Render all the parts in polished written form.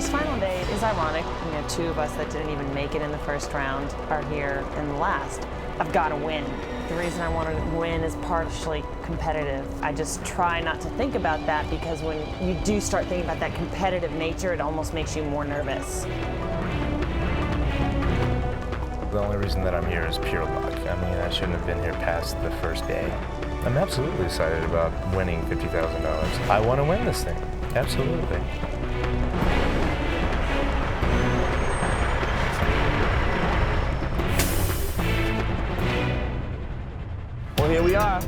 This final day is ironic. You know, two of us that didn't even make it in the first round are here in the last. I've got to win. The reason I wanted to win is partially competitive. I just try not to think about that because when you do start thinking about that competitive nature, it almost makes you more nervous. The only reason that I'm here is pure luck. I mean, I shouldn't have been here past the first day. I'm absolutely excited about winning $50,000. I want to win this thing. Absolutely. Well, here we are,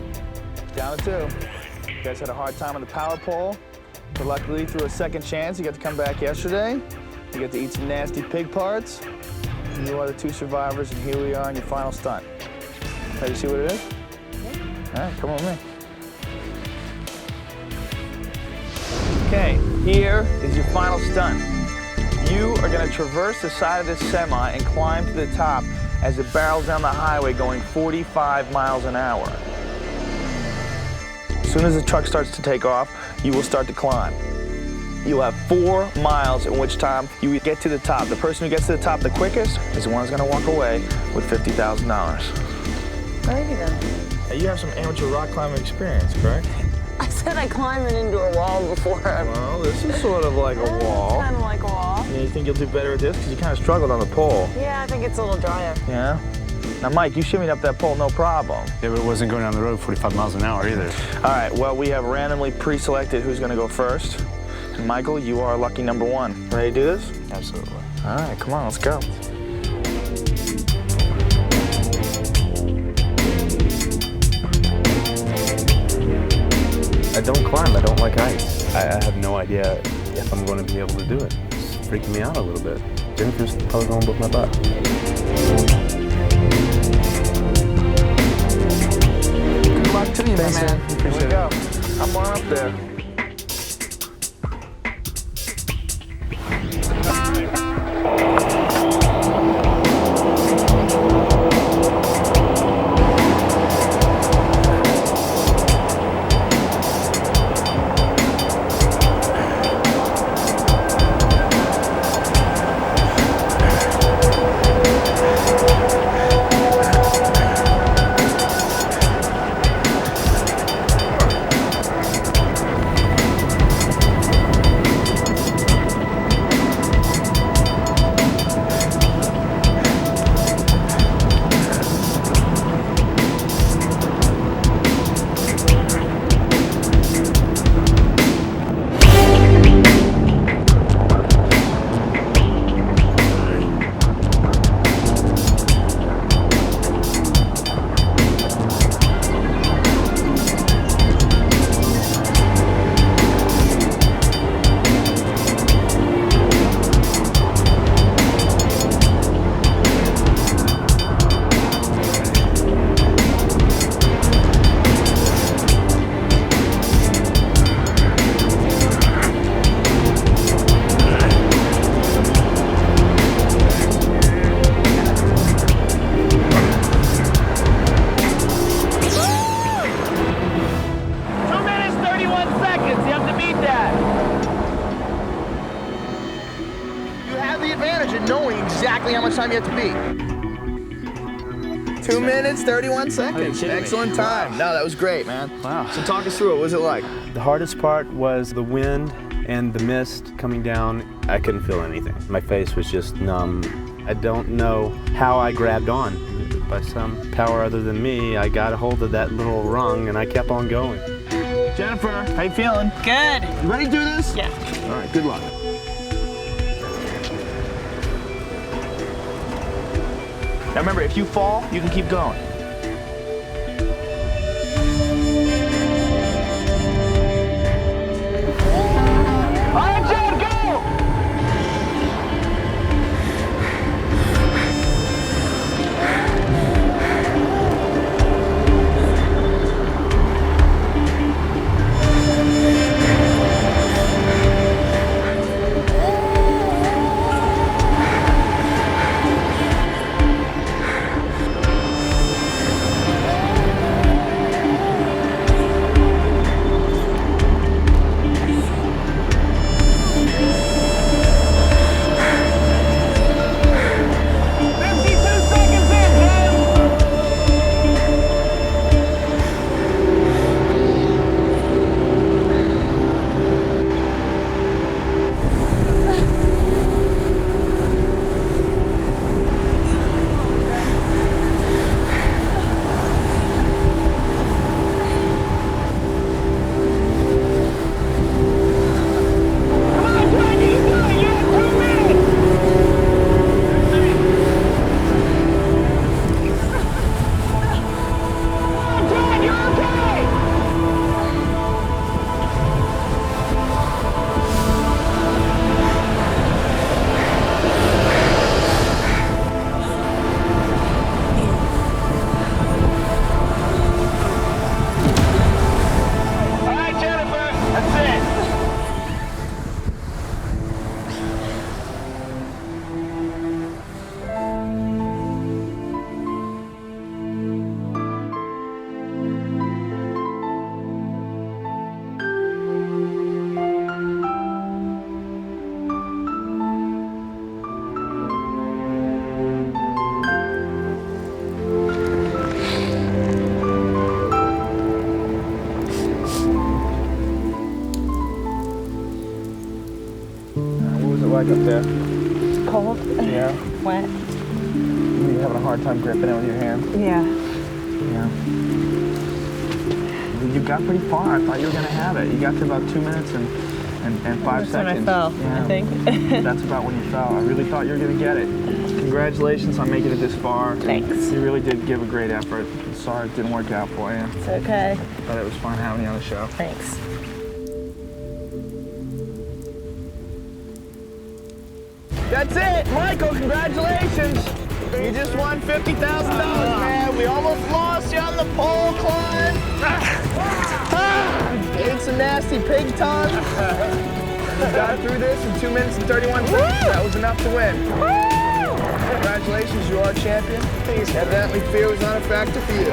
down to 2. You guys had a hard time on the power pole, but luckily through a second chance, you got to come back yesterday. You get to eat some nasty pig parts. And you are the 2 survivors, and here we are on your final stunt. Ready to see what it is? All right, come on with me. Okay, here is your final stunt. You are going to traverse the side of this semi and climb to the top as it barrels down the highway going 45 miles an hour. As soon as the truck starts to take off, you will start to climb. You'll have 4 miles in which time you get to the top. The person who gets to the top the quickest is the one who's going to walk away with $50,000. Alrighty then. Hey, you have some amateur rock climbing experience, correct? I said I climbed into a wall before. Well, this is sort of like a wall. Kind of like a wall. Yeah, you think you'll do better at this? Because you kind of struggled on the pole. Yeah, I think it's a little drier. Yeah? Now, Mike, you shimmied up that pole, no problem. Yeah, but it wasn't going down the road 45 miles an hour either. All right, well, we have randomly pre-selected who's going to go first. And Michael, you are lucky number 1. Ready to do this? Absolutely. All right, come on, let's go. I don't climb, I don't like heights. I have no idea if I'm going to be able to do it. It's freaking me out a little bit. Jennifer's probably going to whip my butt. Good luck to you, man. Here we go. I'm on up there. Knowing exactly how much time you have to beat. 2 minutes, 31 seconds. Excellent time. No, that was great, man. Wow. So talk us through it. What was it like? The hardest part was the wind and the mist coming down. I couldn't feel anything. My face was just numb. I don't know how I grabbed on. By some power other than me, I got a hold of that little rung and I kept on going. Jennifer, how you feeling? Good. You ready to do this? Yeah. All right, good luck. Now remember, if you fall, you can keep going. All right, Jen, go! like up there? It's cold. Yeah. Wet. You're having a hard time gripping it with your hand. Yeah. Yeah. You got pretty far. I thought you were going to have it. You got to about 2 minutes and 5 That's when I seconds. fell, Yeah. I think. That's about when you fell. I really thought you were going to get it. Congratulations on making it this far. Thanks. You really did give a great effort. Sorry it didn't work out for you. It's okay. But it was fun having you on the show. Thanks. That's it, Michael, congratulations. You just won $50,000, man. We almost lost you on the pole climb. Ate some nasty pig tongue. You got through this in 2 minutes and 31 seconds. That was enough to win. Congratulations, you are a champion. Evidently, fear was not a factor for you.